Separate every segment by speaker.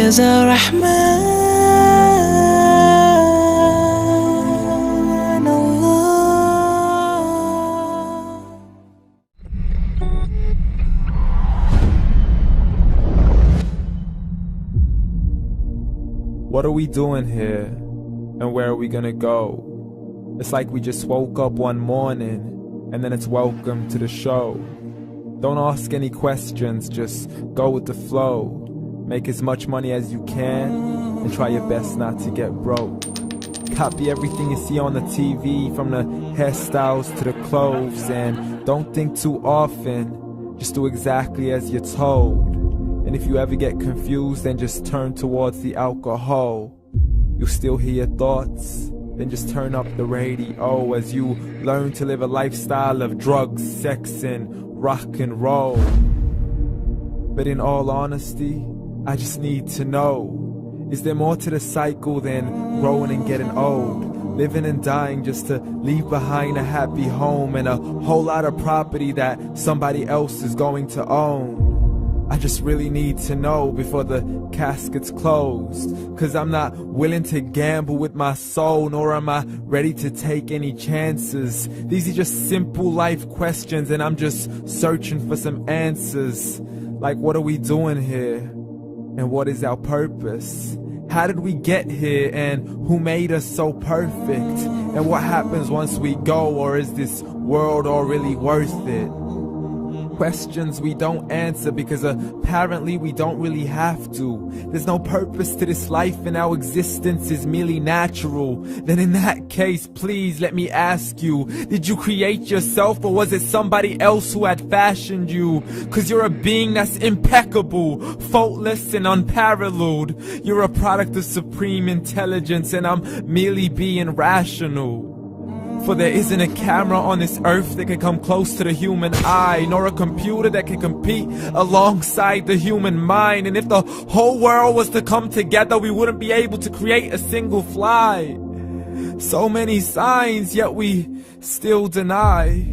Speaker 1: is Ar-Rahman, Allah.
Speaker 2: What are we doing here? And where are we gonna go? It's like we just woke up one morning and then it's welcome to the show. Don't ask any questions, just go with the flow. Make as much money as you can and try your best not to get broke. Copy everything you see on the TV, from the hairstyles to the clothes, and don't think too often, just do exactly as you're told. And if you ever get confused, then just turn towards the alcohol. You'll still hear your thoughts, then just turn up the radio as you learn to live a lifestyle of drugs, sex, and rock and roll. But in all honesty, I just need to know, is there more to the cycle than growing and getting old? Living and dying just to leave behind a happy home and a whole lot of property that somebody else is going to own. I just really need to know before the casket's closed, 'cause I'm not willing to gamble with my soul, nor am I ready to take any chances. These are just simple life questions and I'm just searching for some answers. Like, what are we doing here? And what is our purpose? How did we get here, and who made us so perfect? And what happens once we go, or is this world all really worth it? Questions we don't answer because apparently we don't really have to. There's no purpose to this life and our existence is merely natural. Then in that case, please let me ask you, did you create yourself, or was it somebody else who had fashioned you? 'Cause you're a being that's impeccable, faultless and unparalleled. You're a product of supreme intelligence and I'm merely being rational. For there isn't a camera on this earth that can come close to the human eye, nor a computer that can compete alongside the human mind. And if the whole world was to come together, we wouldn't be able to create a single fly. So many signs, yet we still deny.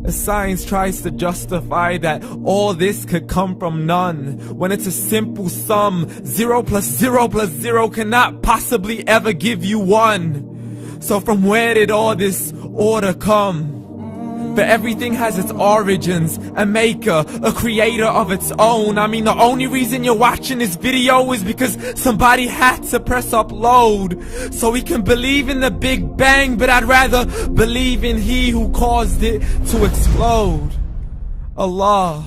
Speaker 2: As science tries to justify that all this could come from none, when it's a simple sum. 0 plus 0 plus 0 cannot possibly ever give you 1. So from where did all this order come? For everything has its origins, a maker, a creator of its own. I mean, the only reason you're watching this video is because somebody had to press upload. So we can believe in the Big Bang, but I'd rather believe in He who caused it to explode. Allah,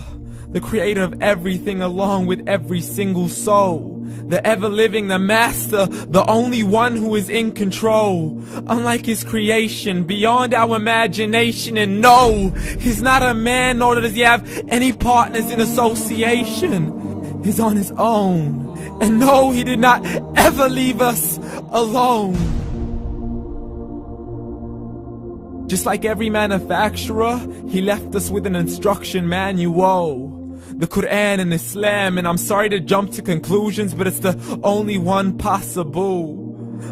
Speaker 2: the creator of everything along with every single soul. The ever-living, the master, the only one who is in control. Unlike his creation, beyond our imagination. And no, he's not a man, nor does he have any partners in association. He's on his own. And no, he did not ever leave us alone. Just like every manufacturer, he left us with an instruction manual. The Quran and Islam, and I'm sorry to jump to conclusions, but it's the only one possible.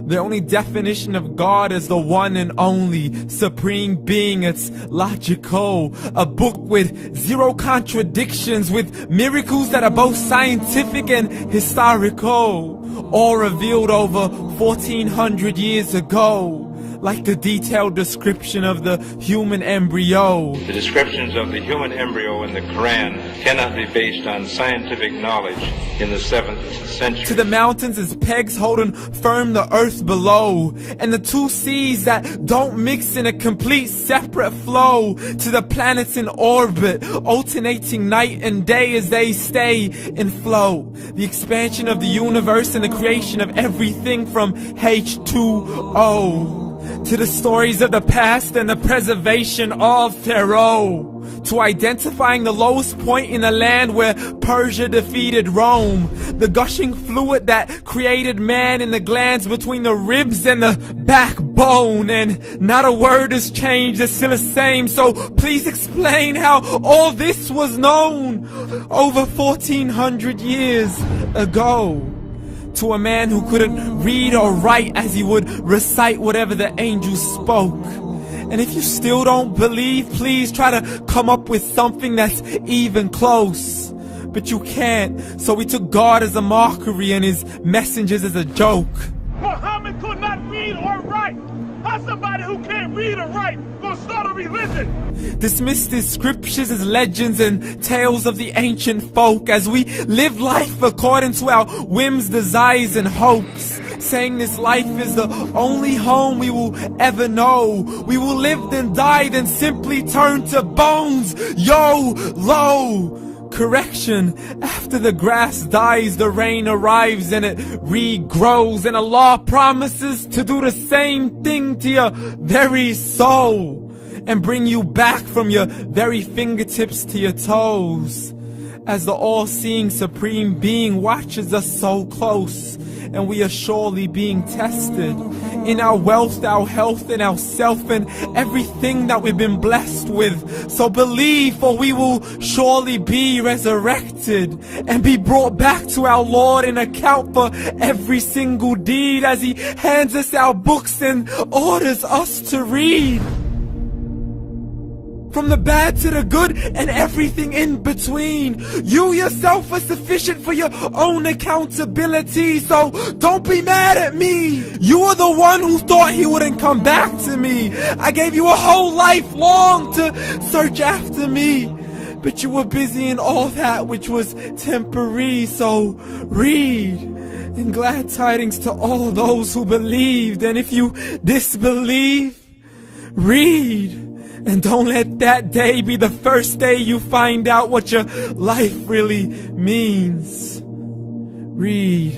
Speaker 2: The only definition of God is the one and only supreme being. It's logical, a book with 0 contradictions, with miracles that are both scientific and historical, all revealed over 1400 years ago. Like the detailed description of the human embryo.
Speaker 3: The descriptions of the human embryo in the Quran cannot be based on scientific knowledge in the 7th century.
Speaker 2: To the mountains as pegs holding firm the earth below, and the 2 seas that don't mix in a complete separate flow. To the planets in orbit, alternating night and day as they stay in flow. The expansion of the universe and the creation of everything from H2O. To the stories of the past and the preservation of Pharaoh. To identifying the lowest point in the land where Persia defeated Rome. The gushing fluid that created man in the glands between the ribs and the backbone. And not a word has changed, it's still the same. So please explain how all this was known over 1400 years ago. To a man who couldn't read or write as he would recite whatever the angels spoke. And if you still don't believe, please try to come up with something that's even close. but you can't. So we took God as a mockery and his messengers as a joke.
Speaker 4: Muhammad could not read or write. How somebody who can't read or write gonna start a religion?
Speaker 2: Dismissed his scriptures as legends and tales of the ancient folk as we live life according to our whims, desires, and hopes. Saying this life is the only home we will ever know. We will live then die, then simply turn to bones. YOLO! Correction, after the grass dies, the rain arrives and it regrows, and Allah promises to do the same thing to your very soul and bring you back from your very fingertips to your toes, as the all-seeing supreme being watches us so close, and we are surely being tested in our wealth, our health, and our self, and everything that we've been blessed with. So believe, for we will surely be resurrected and be brought back to our Lord and account for every single deed, as he hands us our books and orders us to read. From the bad to the good and everything in between. You yourself are sufficient for your own accountability, so don't be mad at me. You are the one who thought he wouldn't come back to me. I gave you a whole life long to search after me, but you were busy in all that which was temporary. So read, and glad tidings to all those who believed. And if you disbelieve, read. And don't let that day be the first day you find out what your life really means. Read.